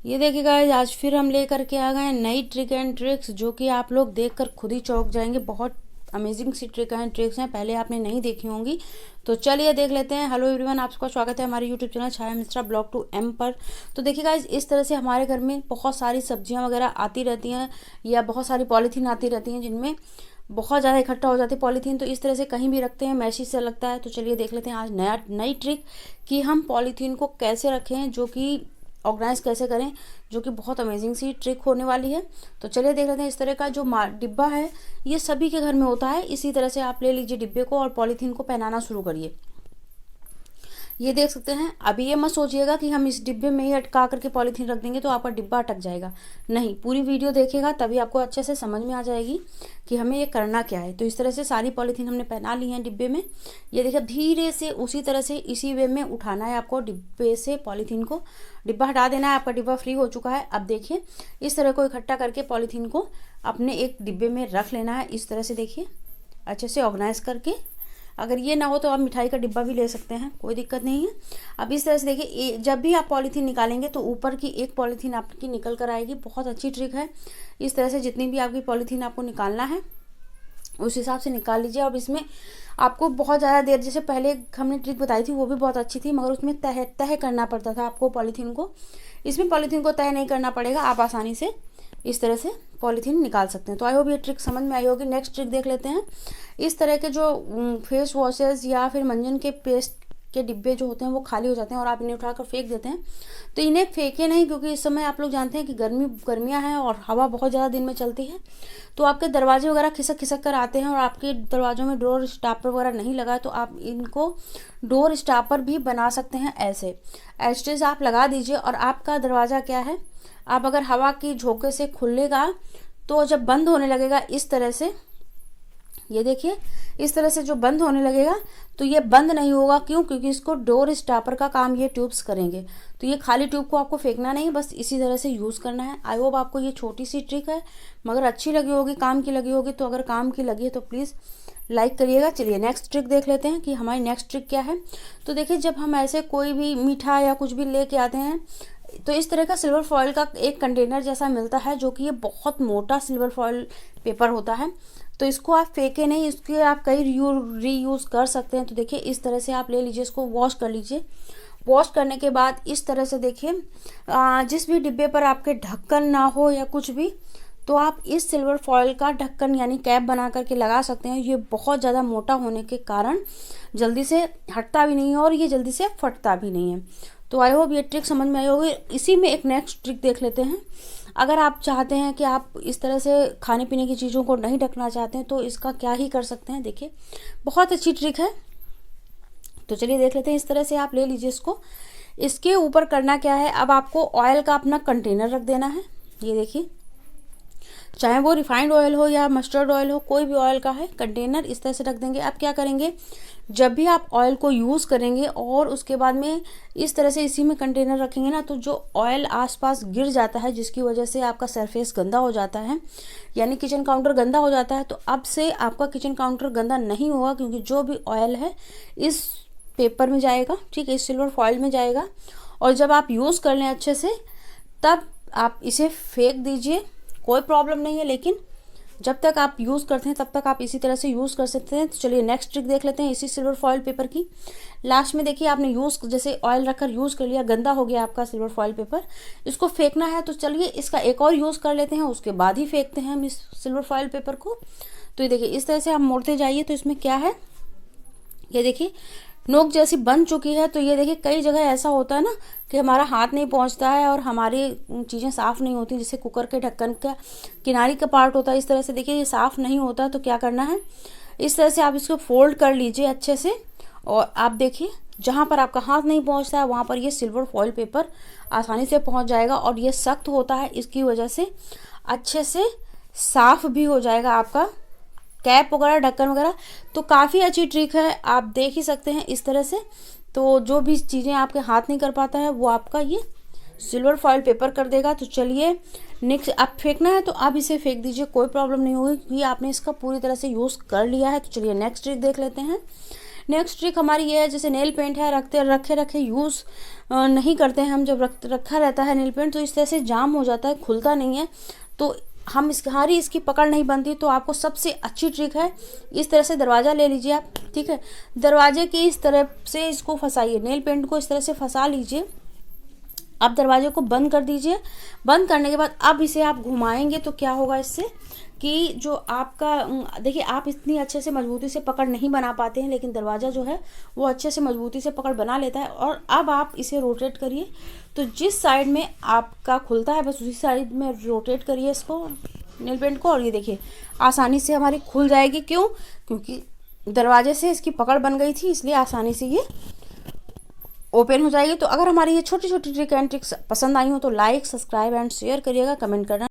ये देखिए गाइस, आज फिर हम लेकर के आ गए हैं नई ट्रिक एंड ट्रिक्स जो कि आप लोग देखकर खुद ही चौंक जाएंगे। बहुत अमेजिंग सी ट्रिक एंड ट्रिक्स हैं, पहले आपने नहीं देखी होंगी। तो चलिए देख लेते हैं। हेलो एवरीवन, आपका स्वागत है हमारे YouTube channel Chhaya Mishra blog to M पर। तो देखिए गाइस, इस तरह से हमारे घर में बहुत सारी सब्जियां वगैरह आती रहती हैं या बहुत सारी पॉलीथीन आती रहती हैं जिनमें बहुत ज़्यादा इकट्ठा हो जाती है पॉलीथीन। तो इस तरह से कहीं भी रखते हैं मैशी से लगता है। तो चलिए देख लेते हैं आज नई ट्रिक कि हम पॉलीथीन को कैसे रखें, जो कि ऑर्गेनाइज कैसे करें, जो कि बहुत अमेजिंग सी ट्रिक होने वाली है। तो चलिए देख लेते हैं। इस तरह का जो डिब्बा है ये सभी के घर में होता है। इसी तरह से आप ले लीजिए डिब्बे को और पॉलीथीन को पहनाना शुरू करिए। ये देख सकते हैं। अभी ये मत सोचिएगा कि हम इस डिब्बे में ही अटका करके पॉलीथीन रख देंगे तो आपका डिब्बा अटक जाएगा। नहीं, पूरी वीडियो देखिएगा तभी आपको अच्छे से समझ में आ जाएगी कि हमें ये करना क्या है। तो इस तरह से सारी पॉलीथीन हमने पहना ली है डिब्बे में। ये देखिए, धीरे से उसी तरह से इसी वे में उठाना है आपको डिब्बे से पॉलीथीन को। डिब्बा हटा देना है, आपका डिब्बा फ्री हो चुका है। अब देखिए, इस तरह को इकट्ठा करके पॉलीथीन को अपने एक डिब्बे में रख लेना है। इस तरह से देखिए, अच्छे से ऑर्गेनाइज करके। अगर ये ना हो तो आप मिठाई का डिब्बा भी ले सकते हैं, कोई दिक्कत नहीं है। अब इस तरह से देखिए, जब भी आप पॉलीथीन निकालेंगे तो ऊपर की एक पॉलीथीन आपकी निकल कर आएगी। बहुत अच्छी ट्रिक है। इस तरह से जितनी भी आपकी पॉलीथीन आपको निकालना है उस हिसाब से निकाल लीजिए। अब इसमें आपको बहुत ज़्यादा देर, जैसे पहले हमने ट्रिक बताई थी वो भी बहुत अच्छी थी, मगर उसमें तह करना पड़ता था आपको पॉलीथीन को। इसमें पॉलीथीन को तह नहीं करना पड़ेगा, आप आसानी से इस तरह से पॉलीथीन निकाल सकते हैं। तो आई होप ये ट्रिक समझ में आई होगी। नेक्स्ट ट्रिक देख लेते हैं। इस तरह के जो फेस वॉशेस या फिर मंजन के पेस्ट के डिब्बे जो होते हैं वो खाली हो जाते हैं और आप इन्हें उठाकर फेंक देते हैं। तो इन्हें फेंके नहीं, क्योंकि इस समय आप लोग जानते हैं कि गर्मियाँ हैं और हवा बहुत ज़्यादा दिन में चलती है। तो आपके दरवाजे वगैरह खिसक खिसक कर आते हैं और आपके दरवाजों में डोर स्टॉपर वगैरह नहीं लगा है तो आप इनको डोर स्टॉपर भी बना सकते हैं। ऐसे एस्टेज आप लगा दीजिए और आपका दरवाज़ा क्या है, आप अगर हवा की झोंके से खुलेगा तो जब बंद होने लगेगा इस तरह से, ये देखिए इस तरह से जो बंद होने लगेगा तो ये बंद नहीं होगा। क्यों? क्योंकि इसको डोर स्टॉपर का काम ये ट्यूब्स करेंगे। तो ये खाली ट्यूब को आपको फेंकना नहीं, बस इसी तरह से यूज़ करना है। आई होप आपको ये छोटी सी ट्रिक है मगर अच्छी लगी होगी, काम की लगी होगी। तो अगर काम की लगी है तो प्लीज़ लाइक करिएगा। चलिए नेक्स्ट ट्रिक देख लेते हैं कि हमारी नेक्स्ट ट्रिक क्या है। तो देखिए, जब हम ऐसे कोई भी मीठा या कुछ भी लेके आते हैं तो इस तरह का सिल्वर फॉइल का एक कंटेनर जैसा मिलता है, जो कि ये बहुत मोटा सिल्वर फॉइल पेपर होता है। तो इसको आप फेंके नहीं, इसके आप कई रीयूज़ कर सकते हैं। तो देखिए, इस तरह से आप ले लीजिए, इसको वॉश कर लीजिए। वॉश करने के बाद इस तरह से देखिए, जिस भी डिब्बे पर आपके ढक्कन ना हो या कुछ भी, तो आप इस सिल्वर फॉइल का ढक्कन यानी कैप बना करके लगा सकते हैं। ये बहुत ज़्यादा मोटा होने के कारण जल्दी से हटता भी नहीं है और ये जल्दी से फटता भी नहीं है। तो आई होप ये ट्रिक समझ में आई होगी। इसी में एक नेक्स्ट ट्रिक देख लेते हैं। अगर आप चाहते हैं कि आप इस तरह से खाने पीने की चीज़ों को नहीं ढकना चाहते हैं तो इसका क्या ही कर सकते हैं। देखिए, बहुत अच्छी ट्रिक है। तो चलिए देख लेते हैं। इस तरह से आप ले लीजिए इसको। इसके ऊपर करना क्या है, अब आपको ऑयल का अपना कंटेनर रख देना है। ये देखिए, चाहे वो रिफाइंड ऑयल हो या मस्टर्ड ऑयल हो, कोई भी ऑयल का है कंटेनर इस तरह से रख देंगे। अब क्या करेंगे, जब भी आप ऑयल को यूज़ करेंगे और उसके बाद में इस तरह से इसी में कंटेनर रखेंगे ना, तो जो ऑयल आसपास गिर जाता है जिसकी वजह से आपका सरफेस गंदा हो जाता है, यानी किचन काउंटर गंदा हो जाता है, तो अब से आपका किचन काउंटर गंदा नहीं होगा, क्योंकि जो भी ऑयल है इस पेपर में जाएगा, ठीक है, इस सिल्वर फॉइल में जाएगा। और जब आप यूज़ कर लें अच्छे से तब आप इसे फेंक दीजिए, कोई प्रॉब्लम नहीं है। लेकिन जब तक आप यूज़ करते हैं तब तक आप इसी तरह से यूज़ कर सकते हैं। तो चलिए नेक्स्ट ट्रिक देख लेते हैं इसी सिल्वर फॉइल पेपर की। लास्ट में देखिए, आपने यूज़ जैसे ऑयल रखकर यूज़ कर लिया, गंदा हो गया आपका सिल्वर फॉइल पेपर, इसको फेंकना है। तो चलिए इसका एक और यूज़ कर लेते हैं, उसके बाद ही फेंकते हैं हम इस सिल्वर फॉइल पेपर को। तो ये देखिए, इस तरह से आप मोड़ते जाइए। तो इसमें क्या है, ये देखिए नोक जैसी बन चुकी है। तो ये देखिए, कई जगह ऐसा होता है ना कि हमारा हाथ नहीं पहुंचता है और हमारी चीज़ें साफ़ नहीं होती। जैसे कुकर के ढक्कन का किनारी का पार्ट होता है, इस तरह से देखिए ये साफ़ नहीं होता। तो क्या करना है, इस तरह से आप इसको फोल्ड कर लीजिए अच्छे से। और आप देखिए, जहाँ पर आपका हाथ नहीं पहुँचता है वहाँ पर ये सिल्वर फॉइल पेपर आसानी से पहुँच जाएगा। और ये सख्त होता है, इसकी वजह से अच्छे से साफ़ भी हो जाएगा आपका कैप वगैरह, ढक्कन वगैरह। तो काफ़ी अच्छी ट्रिक है, आप देख ही सकते हैं इस तरह से। तो जो भी चीज़ें आपके हाथ नहीं कर पाता है वो आपका ये सिल्वर फॉइल पेपर कर देगा। तो चलिए नेक्स्ट, आप फेंकना है तो आप इसे फेंक दीजिए, कोई प्रॉब्लम नहीं होगी, क्योंकि आपने इसका पूरी तरह से यूज़ कर लिया है। तो चलिए नेक्स्ट ट्रिक देख लेते हैं। नेक्स्ट ट्रिक हमारी ये है, जैसे नेल पेंट है रखे रखे यूज़ नहीं करते हैं हम, जब रखा रहता है नेल पेंट तो इस तरह से जाम हो जाता है, खुलता नहीं है, तो हम हमारी इसकी पकड़ नहीं बनती। तो आपको सबसे अच्छी ट्रिक है, इस तरह से दरवाज़ा ले लीजिए आप, ठीक है, दरवाजे की इस तरह से इसको फंसाइए, नेल पेंट को इस तरह से फंसा लीजिए। अब दरवाजे को बंद कर दीजिए। बंद करने के बाद अब इसे आप घुमाएंगे तो क्या होगा इससे कि जो आपका, देखिए आप इतनी अच्छे से मजबूती से पकड़ नहीं बना पाते हैं, लेकिन दरवाज़ा जो है वो अच्छे से मजबूती से पकड़ बना लेता है। और अब आप इसे रोटेट करिए, तो जिस साइड में आपका खुलता है बस उसी साइड में रोटेट करिए इसको, नेल पेंट को, और ये देखिए आसानी से हमारी खुल जाएगी। क्यों? क्योंकि दरवाजे से इसकी पकड़ बन गई थी, इसलिए आसानी से ये ओपन हो जाएगी। तो अगर हमारी ये छोटी छोटी ट्रिक एंड ट्रिक्स पसंद आई हो तो लाइक, सब्सक्राइब एंड शेयर करिएगा, कमेंट करना